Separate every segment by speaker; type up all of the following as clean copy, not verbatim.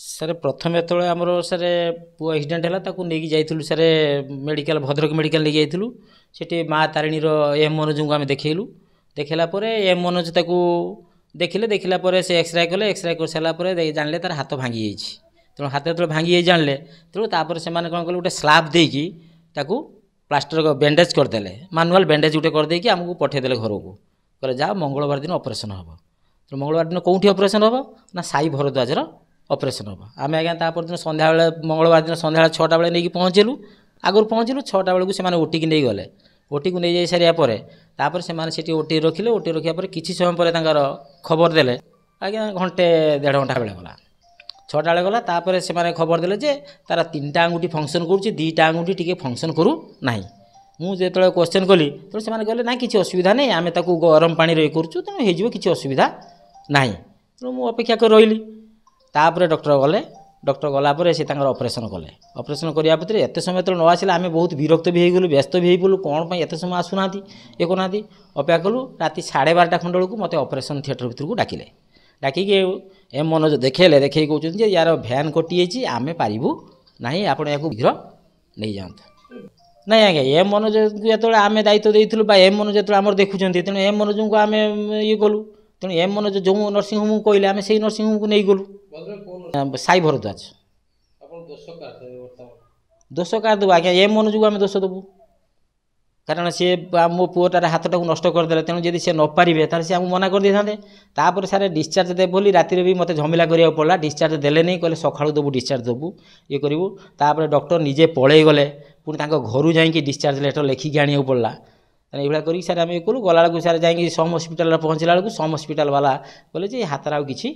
Speaker 1: Sir ପ୍ରଥମେ ଯେତେବେଳେ ଆମର ସାର୍ ପୁଅ ଆକ୍ସିଡେଣ୍ଟ ହେଲା ତାକୁ ନେଇକି ଯାଇଥିଲୁ ସାର୍ ମେଡ଼ିକାଲ ଭଦ୍ରକ ମେଡ଼ିକାଲ ନେଇକି ଯାଇଥିଲୁ। ସେଠି ମା ତାରିଣୀର ଏମ୍ ମନୋଜଙ୍କୁ ଆମେ ଦେଖେଇଲୁ। ଦେଖେଇଲା ପରେ ଏମ୍ ମନୋଜ ତାକୁ ଦେଖିଲା ପରେ ସେ ଏକ୍ସରେ କଲେ। ଏକ୍ସରେ କରିସାରିଲା ପରେ ଜାଣିଲେ ତାର ହାତ ଭାଙ୍ଗି ଯାଇଛି। ତେଣୁ ହାତ ଯେତେବେଳେ ଭାଙ୍ଗି ଯାଇଛି ଜାଣିଲେ, ତେଣୁ ତାପରେ ସେମାନେ କ'ଣ କଲେ, ଗୋଟେ ସ୍ଲାବ୍ ଦେଇକି ତାକୁ ପ୍ଲାଷ୍ଟର ବ୍ୟାଣ୍ଡେଜ୍ କରିଦେଲେ। ମାନୁଆଲ୍ ବ୍ୟାଣ୍ଡେଜ୍ ଗୋଟେ କରିଦେଇକି ଆମକୁ ପଠାଇଦେଲେ ଘରକୁ। କହିଲେ ଯାଅ ମଙ୍ଗଳବାର ଦିନ ଅପରେସନ୍ ହେବ। ତେଣୁ ମଙ୍ଗଳବାର ଦିନ କେଉଁଠି ଅପରେସନ୍ ହେବ ନା ସାଇ ଭରଦ୍ୱାଜର ଅପରେସନ୍ ହେବ। ଆମେ ଆଜ୍ଞା ତା ପରଦିନ ସନ୍ଧ୍ୟାବେଳେ ମଙ୍ଗଳବାର ଦିନ ସନ୍ଧ୍ୟାବେଳେ 6ଟା ବେଳେ ନେଇକି ପହଞ୍ଚିଲୁ। ଆଗରୁ ପହଞ୍ଚିଲୁ 6ଟା ବେଳକୁ ସେମାନେ ଓଟିକି ନେଇଗଲେ। ଓଟିକୁ ନେଇଯାଇ ସାରିବା ପରେ ତାପରେ ସେମାନେ ସେଠି ଓଟି ରଖିଲେ। ଓଟି ରଖିବା ପରେ କିଛି ସମୟ ପରେ ତାଙ୍କର ଖବର ଦେଲେ। ଆଜ୍ଞା ଘଣ୍ଟେ 1.5 ଘଣ୍ଟା ବେଳେ ଗଲା, 6ଟା ବେଳେ ଗଲା। ତାପରେ ସେମାନେ ଖବର ଦେଲେ ଯେ ତାର 3ଟା ଆଙ୍ଗୁଠି ଫଙ୍କସନ୍ କରୁଛି, 2ଟା ଆଙ୍ଗୁଠି ଟିକେ ଫଙ୍କସନ୍ କରୁନାହିଁ। ମୁଁ ଯେତେବେଳେ କ୍ୱେଶ୍ଚନ୍ କଲି ତେଣୁ ସେମାନେ କହିଲେ ନାଇଁ କିଛି ଅସୁବିଧା ନାହିଁ, ଆମେ ତାକୁ ଗରମ ପାଣିରେ କରୁଛୁ, ତେଣୁ ହେଇଯିବ, କିଛି ଅସୁବିଧା ନାହିଁ। ତେଣୁ ମୁଁ ଅପେକ୍ଷା କରି ରହିଲି। ତାପରେ ଡକ୍ଟର ଗଲେ। ଡକ୍ଟର ଗଲା ପରେ ସେ ତାଙ୍କର ଅପରେସନ୍ କଲେ। ଅପରେସନ୍ କରିବା ଭିତରେ ଏତେ ସମୟ ଯେତେବେଳେ ନ ଆସିଲେ ଆମେ ବହୁତ ବିରକ୍ତ ବି ହେଇଗଲୁ, ବ୍ୟସ୍ତ ବି ହେଇପଡ଼ିଲୁ। କ'ଣ ପାଇଁ ଏତେ ସମୟ ଆସୁନାହାନ୍ତି, ଇଏ କରୁନାହାନ୍ତି। ଅପେକ୍ଷା କଲୁ। ରାତି 12:30 ଖଣ୍ଡେ ବେଳକୁ ମୋତେ ଅପରେସନ୍ ଥିଏଟର ଭିତରକୁ ଡାକିଲେ। ଡାକିକି ଏମ୍ ମନୋଜ ଦେଖେଇଲେ। ଦେଖେଇକି କହୁଛନ୍ତି ଯେ ୟାର ଭ୍ୟାନ୍ କଟିଯାଇଛି, ଆମେ ପାରିବୁ ନାହିଁ, ଆପଣ ୟାକୁ ଶୀଘ୍ର ନେଇଯାଆନ୍ତୁ। ନାଇଁ ଆଜ୍ଞା ଏମ୍ ମନୋଜକୁ ଯେତେବେଳେ ଆମେ ଦାୟିତ୍ୱ ଦେଇଥିଲୁ ବା ଏମ୍ ମନୋଜ ଯେତେବେଳେ ଆମର ଦେଖୁଛନ୍ତି, ତେଣୁ ଏମ୍ ମନୋଜଙ୍କୁ ଆମେ ଇଏ କଲୁ। ତେଣୁ ଏମ୍ ମନୋଜ ଯେଉଁ ନର୍ସିଂହୋମ୍କୁ କହିଲେ ଆମେ ସେଇ ନର୍ସିଂହୋମ୍କୁ ନେଇଗଲୁ। ସାଇ ଭରଦ୍ୱାଜ। ଦୋଷ କାହାର ଦେବୁ ଆଜ୍ଞା, ଏମ୍ ମନୋଜକୁ ଆମେ ଦୋଷ ଦେବୁ। କାରଣ ସିଏ ମୋ ପୁଅଟାର ହାତଟାକୁ ନଷ୍ଟ କରିଦେଲେ। ତେଣୁ ଯଦି ସେ ନ ପାରିବେ ତାହେଲେ ସେ ଆମକୁ ମନା କରିଦେଇଥାନ୍ତେ। ତାପରେ ସାର୍ ଡିସଚାର୍ଜ ଦେବେ ବୋଲି ରାତିରେ ବି ମୋତେ ଝମିଲା କରିବାକୁ ପଡ଼ିଲା। ଡିସଚାର୍ଜ ଦେଲେନି, କହିଲେ ସକାଳୁ ଦେବୁ, ଡିସଚାର୍ଜ ଦେବୁ, ଇଏ କରିବୁ। ତାପରେ ଡକ୍ଟର ନିଜେ ପଳେଇ ଗଲେ। ପୁଣି ତାଙ୍କ ଘରୁ ଯାଇକି ଡିସଚାର୍ଜ ଲେଟର୍ ଲେଖିକି ଆଣିବାକୁ ପଡ଼ିଲା। ଏଇଭଳିଆ କରିକି ସାର୍ ଆମେ ଇଏ କଲୁ। ଗଲାବେଳକୁ ସାର୍ ଯାଇକି ସମ୍ ହସ୍ପିଟାଲରେ ପହଞ୍ଚିଲା ବେଳକୁ ସମ୍ ହସ୍ପିଟାଲ ବାଲା କହିଲେ ଯେ ହାତରେ ଆଉ କିଛି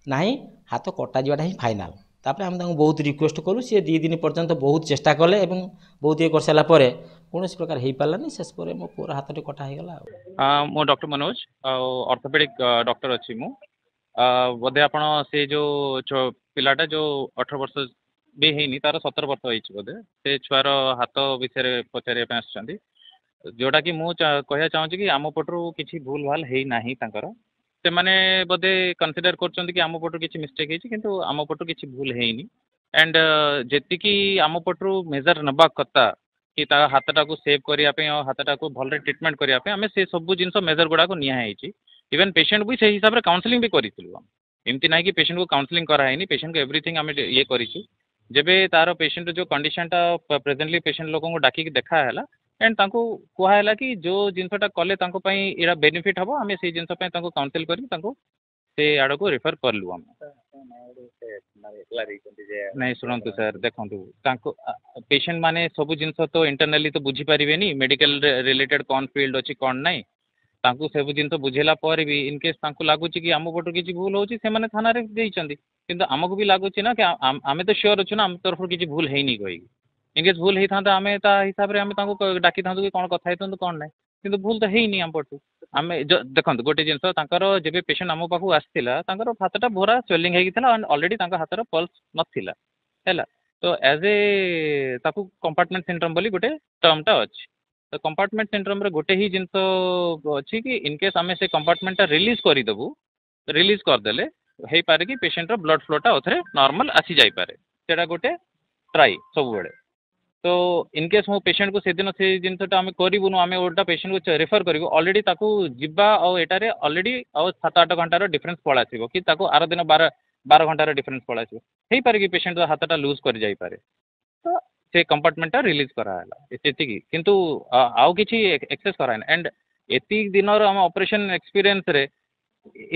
Speaker 1: ନାହିଁ, ହାତ କଟାଯିବାଟା ହିଁ ଫାଇନାଲ୍। ତାପରେ ଆମେ ତାଙ୍କୁ ବହୁତ ରିକ୍ୱେଷ୍ଟ କଲୁ। ସିଏ 2 ଦିନ ପର୍ଯ୍ୟନ୍ତ ବହୁତ ଚେଷ୍ଟା କଲେ ଏବଂ ବହୁତ ଇଏ କରିସାରିଲା ପରେ କୌଣସି ପ୍ରକାର ହେଇପାରିଲାନି। ଶେଷ ପରେ ମୋ ପୁଅର ହାତଟି କଟା ହେଇଗଲା।
Speaker 2: ମୁଁ ଡକ୍ଟର ମନୋଜ ଆଉ ଅର୍ଥୋପେଡ଼ିକ୍ ଡକ୍ଟର ଅଛି ମୁଁ। ବୋଧେ ଆପଣ ସେ ଯେଉଁ ପିଲାଟା ଯେଉଁ 18 ବର୍ଷ ବି ହେଇନି, ତାର 17 ବର୍ଷ ହେଇଛି ବୋଧେ, ସେ ଛୁଆର ହାତ ବିଷୟରେ ପଚାରିବା ପାଇଁ ଆସିଛନ୍ତି। ଯେଉଁଟାକି ମୁଁ କହିବା ଚାହୁଁଛି କି ଆମ ପଟରୁ କିଛି ଭୁଲ ଭାଲ ହେଇନାହିଁ ତାଙ୍କର। ସେମାନେ ବୋଧେ କନସିଡର କରୁଛନ୍ତି କି ଆମ ପଟରୁ କିଛି ମିଷ୍ଟେକ୍ ହେଇଛି, କିନ୍ତୁ ଆମ ପଟରୁ କିଛି ଭୁଲ ହେଇନି। ଆଣ୍ଡ ଯେତିକି ଆମ ପଟରୁ ମେଜର ନେବା କଥା କି ତା ହାତଟାକୁ ସେଭ୍ କରିବା ପାଇଁ ଆଉ ହାତଟାକୁ ଭଲରେ ଟ୍ରିଟମେଣ୍ଟ କରିବା ପାଇଁ ଆମେ ସେ ସବୁ ଜିନିଷ ମେଜର ଗୁଡ଼ାକ ନିଆ ହେଇଛି। ଇଭେନ୍ ପେସେଣ୍ଟ ବି ସେଇ ହିସାବରେ କାଉନସିଲିଂ ବି କରିଥିଲୁ। ଏମିତି ନାହିଁ କି ପେସେଣ୍ଟକୁ କାଉନସିଲିଂ କରାହେଇନି, ପେସେଣ୍ଟକୁ ଏଭ୍ରିଥିଙ୍ଗ ଆମେ ଇଏ କରିଛୁ। ଯେବେ ତାର ପେସେଣ୍ଟ ଯେଉଁ କଣ୍ଡିସନଟା ପ୍ରେଜେଣ୍ଟଲି ପେସେଣ୍ଟ ଲୋକଙ୍କୁ ଡାକିକି ଦେଖା ହେଲା ଆଣ୍ଡ ତାଙ୍କୁ କୁହାହେଲା କି ଯେଉଁ ଜିନିଷଟା କଲେ ତାଙ୍କ ପାଇଁ ଏଇଟା ବେନିଫିଟ୍ ହେବ, ଆମେ ସେଇ ଜିନିଷ ପାଇଁ ତାଙ୍କୁ କାଉନସିଲ୍ କରି ତାଙ୍କୁ ସେ ଆଡ଼କୁ ରେଫର୍ କଲୁ ଆମେ। ନାଇଁ ଶୁଣନ୍ତୁ ସାର୍, ଦେଖନ୍ତୁ ତାଙ୍କୁ ପେସେଣ୍ଟ ମାନେ ସବୁ ଜିନିଷ ତ ଇଣ୍ଟରନାଲି ତ ବୁଝିପାରିବେନି, ମେଡ଼ିକାଲ ରିଲେଟେଡ୍ କ'ଣ ଫିଲ୍ଡ ଅଛି କ'ଣ ନାହିଁ। ତାଙ୍କୁ ସବୁ ଜିନିଷ ବୁଝେଇଲା ପରେ ବି ଇନ୍ କେସ୍ ତାଙ୍କୁ ଲାଗୁଛି କି ଆମ ପଟରୁ କିଛି ଭୁଲ ହେଉଛି, ସେମାନେ ଥାନାରେ ଦେଇଛନ୍ତି। କିନ୍ତୁ ଆମକୁ ବି ଲାଗୁଛି ନା କି ଆମେ ତ ସିଓର ଅଛୁ ନା ଆମ ତରଫରୁ କିଛି ଭୁଲ ହେଇନି କହିକି। ଇନ୍ କେସ୍ ଭୁଲ ହେଇଥାନ୍ତା ଆମେ ତା ହିସାବରେ ଆମେ ତାଙ୍କୁ ଡାକିଥାନ୍ତୁ କି କ'ଣ କଥା ହେଇଥାନ୍ତୁ କ'ଣ ନାହିଁ। କିନ୍ତୁ ଭୁଲ ତ ହେଇନି ଆମ ପଟୁ। ଆମେ ଦେଖନ୍ତୁ ଗୋଟେ ଜିନିଷ, ତାଙ୍କର ଯେବେ ପେସେଣ୍ଟ ଆମ ପାଖକୁ ଆସିଥିଲା ତାଙ୍କର ହାତଟା ପୁରା ସ୍ୱେଲିଂ ହେଇକି ଥିଲା ଆଣ୍ଡ ଅଲରେଡ଼ି ତାଙ୍କ ହାତର ପଲ୍ସ ନଥିଲା ହେଲା। ତ ଆଜ୍ ଏ ତାକୁ କମ୍ପାର୍ଟମେଣ୍ଟ ସିଣ୍ଡ୍ରୋମ୍ ବୋଲି ଗୋଟେ ଟର୍ମଟା ଅଛି। ତ କମ୍ପାର୍ଟମେଣ୍ଟ ସିଣ୍ଡ୍ରୋମ୍ରେ ଗୋଟେ ହିଁ ଜିନିଷ ଅଛି କି ଇନ୍ କେସ୍ ଆମେ ସେ କମ୍ପାର୍ଟମେଣ୍ଟଟା ରିଲିଜ୍ କରିଦେବୁ, ରିଲିଜ୍ କରିଦେଲେ ହେଇପାରେ କି ପେସେଣ୍ଟର ବ୍ଲଡ଼ ଫ୍ଲୋଟା ଆଉଥରେ ନର୍ମାଲ ଆସିଯାଇପାରେ। ସେଇଟା ଗୋଟେ ଟ୍ରାଇ ସବୁବେଳେ। ତ ଇନ୍ କେସ୍ ମୁଁ ପେସେଣ୍ଟକୁ ସେଦିନ ସେ ଜିନିଷଟା ଆମେ କରିବୁନୁ, ଆମେ ଓଲଟା ପେସେଣ୍ଟକୁ ରେଫର୍ କରିବୁ, ଅଲରେଡ଼ି ତାକୁ ଯିବା ଆଉ ଏଟାରେ ଅଲରେଡ଼ି ଆଉ 7-8 ଘଣ୍ଟାର ଡିଫରେନ୍ସ ପଳାଇଥିବ କି ତାକୁ ଆର ଦିନ 12 ଘଣ୍ଟାର ଡିଫରେନ୍ସ ପଳାଇଥିବ। ହେଇପାରେ କି ପେସେଣ୍ଟର ହାତଟା ଲୁଜ୍ କରିଯାଇପାରେ। ତ ସେ କମ୍ପାର୍ଟମେଣ୍ଟଟା ରିଲିଜ୍ କରାହେଲା ସେତିକି, କିନ୍ତୁ ଆଉ କିଛି ଏକ୍ସେସ୍ କରାହେନି। ଆଣ୍ଡ ଏତିକି ଦିନର ଆମ ଅପରେସନ୍ ଏକ୍ସପିରିଏନ୍ସରେ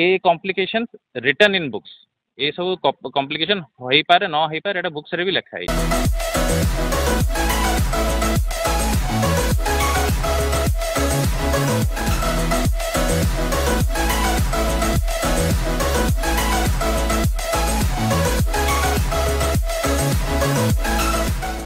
Speaker 2: ଏ କମ୍ପ୍ଲିକେସନ୍ସ ରିଟର୍ନ ଇନ୍ ବୁକ୍ସ, ଏସବୁ କମ୍ପ୍ଲିକେସନ୍ ହେଇପାରେ ନ ହେଇପାରେ, ଏଇଟା ବୁକ୍ସରେ ବି ଲେଖା ହେଇଛି।